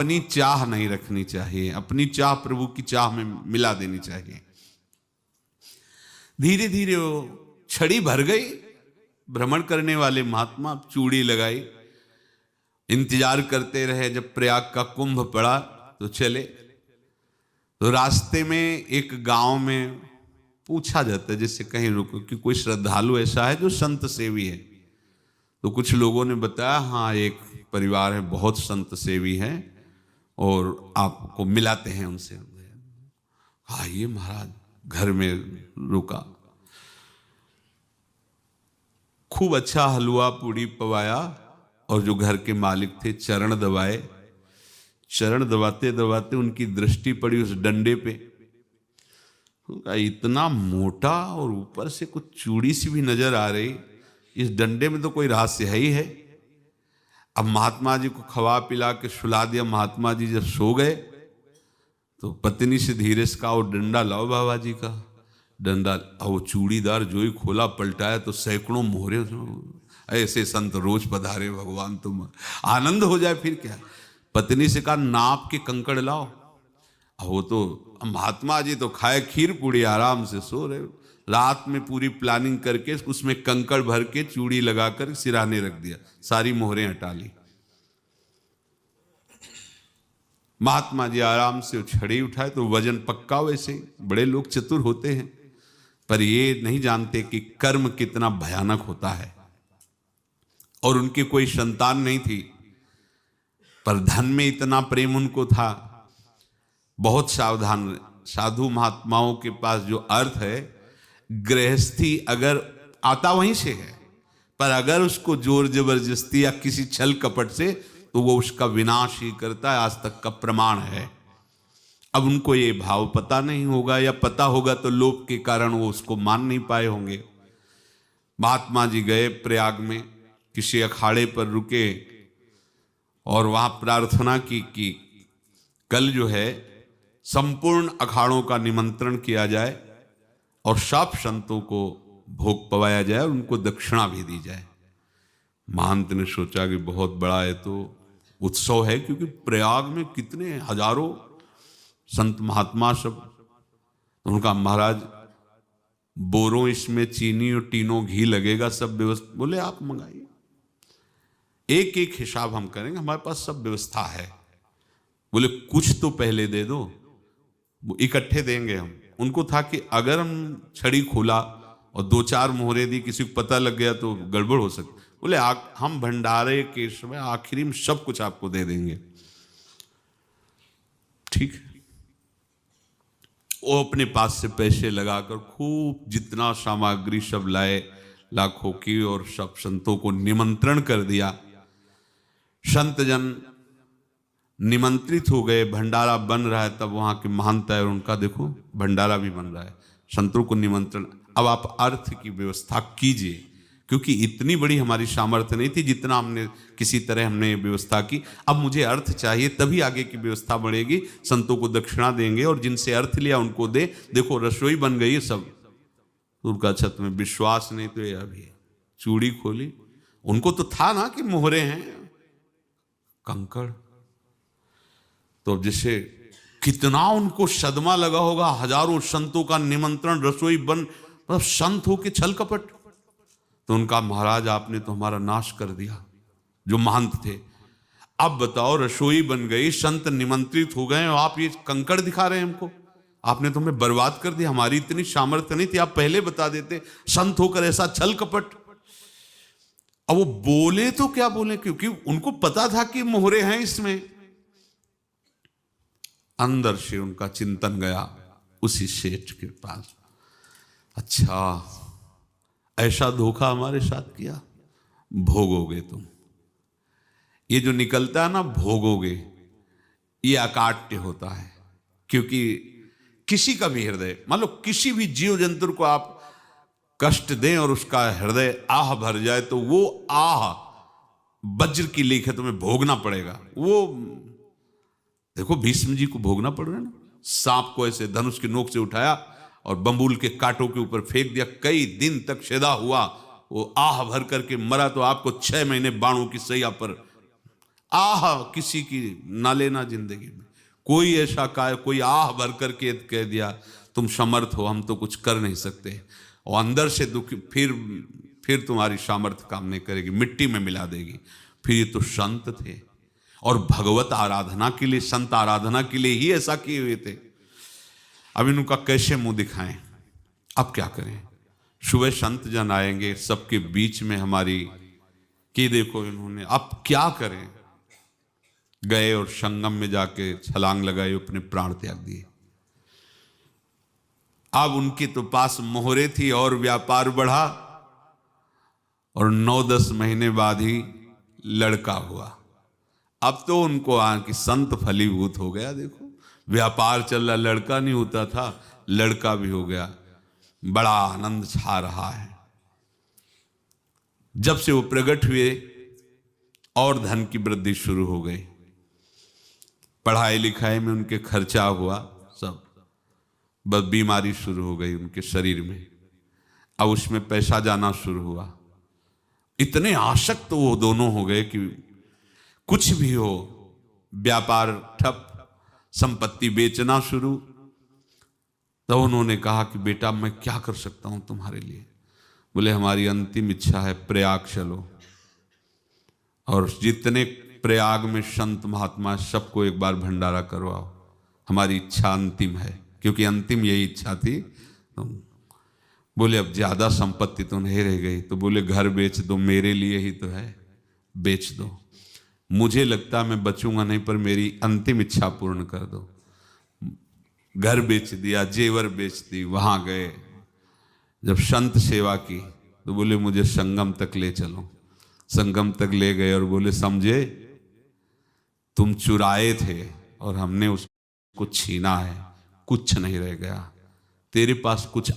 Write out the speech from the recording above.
अपनी चाह नहीं रखनी चाहिए, अपनी चाह प्रभु की चाह में मिला देनी चाहिए। धीरे धीरे वो छड़ी भर गई। भ्रमण करने वाले महात्मा चूड़ी लगाई, इंतजार करते रहे। जब प्रयाग का कुंभ पड़ा तो चले। तो रास्ते में एक गांव में पूछा जाता है, जैसे कहीं रुको कि कोई श्रद्धालु ऐसा है जो संत सेवी है। तो कुछ लोगों ने बताया, हाँ एक परिवार है बहुत संत सेवी है और आपको मिलाते हैं उनसे। हाँ ये महाराज घर में रुका, खूब अच्छा हलवा पूड़ी पवाया और जो घर के मालिक थे चरण दबाए। चरण दबाते दबाते उनकी दृष्टि पड़ी उस डंडे पे। इतना मोटा और ऊपर से कुछ चूड़ी सी भी नजर आ रही, इस डंडे में तो कोई रहस्य है ही है। अब महात्मा जी को खवा पिला के सुला दिया। महात्मा जी जब सो गए तो पत्नी से धीरे से कहा, वो डंडा लाओ बाबा जी का। डंडा, वो चूड़ीदार जो ही खोला पलटाया तो सैकड़ों मोहरे। ऐसे संत रोज पधारे भगवान, तुम आनंद हो जाए फिर क्या। पत्नी से कहा, नाप के कंकड़ लाओ। वो तो महात्मा जी तो खाए खीर पूड़ी, आराम से सो रहे। रात में पूरी प्लानिंग करके उसमें कंकड़ भर के चूड़ी लगाकर सिराने रख दिया, सारी मोहरें हटा ली। महात्मा जी आराम से छड़ी उठाए तो वजन पक्का। वैसे बड़े लोग चतुर होते हैं, पर ये नहीं जानते कि कर्म कितना भयानक होता है। और उनकी कोई संतान नहीं थी, पर धन में इतना प्रेम उनको था। बहुत सावधान। साधु महात्माओं के पास जो अर्थ है, गृहस्थी अगर आता वहीं से है, पर अगर उसको जोर जबरदस्ती या किसी छल कपट से, तो वो उसका विनाश ही करता है। आज तक का प्रमाण है। अब उनको ये भाव पता नहीं होगा, या पता होगा तो लोभ के कारण वो उसको मान नहीं पाए होंगे। महात्मा जी गए प्रयाग में, किसी अखाड़े पर रुके और वहां प्रार्थना की कि कल जो है संपूर्ण अखाड़ों का निमंत्रण किया जाए और सब संतों को भोग पवाया जाए और उनको दक्षिणा भी दी जाए। महंत ने सोचा कि बहुत बड़ा है तो उत्सव है, क्योंकि प्रयाग में कितने हजारों संत महात्मा सब। तो उनका महाराज बोरों इसमें चीनी और टीनों घी लगेगा, सब व्यवस्था। बोले आप मंगाइए, एक एक हिसाब हम करेंगे, हमारे पास सब व्यवस्था है। बोले कुछ तो पहले दे दो, वो इकट्ठे देंगे हम। उनको था कि अगर हम छड़ी खोला और दो चार मोहरे दी, किसी को पता लग गया तो गड़बड़ हो सकती। बोले हम भंडारे के समय आखिरी में सब कुछ आपको दे देंगे। ठीक है। वो अपने पास से पैसे लगाकर खूब जितना सामग्री सब लाए, लाखों की, और सब संतों को निमंत्रण कर दिया। संत जन निमंत्रित हो गए। भंडारा बन रहा है, तब वहां के महंत है और उनका देखो भंडारा भी बन रहा है, संतों को निमंत्रण। अब आप अर्थ की व्यवस्था कीजिए, क्योंकि इतनी बड़ी हमारी सामर्थ्य नहीं थी जितना हमने किसी तरह हमने व्यवस्था की। अब मुझे अर्थ चाहिए, तभी आगे की व्यवस्था बढ़ेगी। संतों को दक्षिणा देंगे और जिनसे अर्थ लिया उनको दे। देखो रसोई बन गई है सब। उनका छत में विश्वास नहीं तो ये अभी चूड़ी खोली। उनको तो था ना कि मोहरे हैं, कंकड़। तो जैसे कितना उनको सदमा लगा होगा। हजारों संतों का निमंत्रण, रसोई बन, मतलब संत हो के छल कपट। तो उनका महाराज आपने तो हमारा नाश कर दिया, जो महंत थे। अब बताओ रसोई बन गई, संत निमंत्रित हो गए और आप ये कंकड़ दिखा रहे हैं हमको। आपने तो हमें बर्बाद कर दिया। हमारी इतनी सामर्थ्य नहीं थी, आप पहले बता देते। संत होकर ऐसा छल कपट। अब वो बोले तो क्या बोले, क्योंकि उनको पता था कि मोहरे हैं इसमें। अंदर से उनका चिंतन गया उसी सेठ के पास, अच्छा ऐसा धोखा हमारे साथ किया, भोगोगे तुम। ये जो निकलता है ना भोगोगे, ये अकाट्य होता है। क्योंकि किसी का भी हृदय, मान लो किसी भी जीव जंतु को आप कष्ट दें और उसका हृदय आह भर जाए, तो वो आह वज्र की लेख है, तुम्हें भोगना पड़ेगा। वो देखो भीष्म जी को भोगना पड़ रहा है ना। सांप को ऐसे धनुष की नोक से उठाया और बंबूल के कांटों के ऊपर फेंक दिया, कई दिन तक शेदा हुआ, वो आह भर करके मरा। तो आपको 6 महीने बाणों की सैया पर आह किसी की ना लेना जिंदगी में। कोई ऐसा कोई आह भर करके कह दिया तुम समर्थ हो, हम तो कुछ कर नहीं सकते, और अंदर से दुखी, फिर तुम्हारी सामर्थ्य काम नहीं करेगी, मिट्टी में मिला देगी। फिर ये तो संत थे और भगवत आराधना के लिए, संत आराधना के लिए ही ऐसा किए हुए थे। अब इनका कैसे मुंह दिखाएं, अब क्या करें। सुबह संत जन आएंगे, सबके बीच में हमारी कि देखो इन्होंने, अब क्या करें। गए और संगम में जाके छलांग लगाई, अपने प्राण त्याग दिए। अब उनके तो पास मोहरे थी और व्यापार बढ़ा, और 9-10 महीने बाद ही लड़का हुआ। अब तो उनको कि संत फलीभूत हो गया, देखो व्यापार चल रहा, लड़का नहीं होता था, लड़का भी हो गया, बड़ा आनंद छा रहा है। जब से वो प्रकट हुए और धन की वृद्धि शुरू हो गई, पढ़ाई लिखाई में उनके खर्चा हुआ सब, बस बीमारी शुरू हो गई उनके शरीर में, अब उसमें पैसा जाना शुरू हुआ। इतने आसक्त तो वो दोनों हो गए कि कुछ भी हो, व्यापार ठप, संपत्ति बेचना शुरू। तो उन्होंने कहा कि बेटा मैं क्या कर सकता हूं तुम्हारे लिए। बोले हमारी अंतिम इच्छा है प्रयाग चलो, और जितने प्रयाग में संत महात्मा सबको एक बार भंडारा करवाओ, हमारी इच्छा अंतिम है, क्योंकि अंतिम यही इच्छा थी। बोले अब ज्यादा संपत्ति तो नहीं रह गई, तो बोले घर बेच दो, मेरे लिए ही तो है, बेच दो। मुझे लगता मैं बचूंगा नहीं, पर मेरी अंतिम इच्छा पूर्ण कर दो। घर बेच दिया, जेवर बेच दी। वहां गए, जब संत सेवा की तो बोले मुझे संगम तक ले चलो। संगम तक ले गए और बोले समझे तुम चुराए थे और हमने उसको छीना है, कुछ नहीं रह गया, तेरे पास कुछ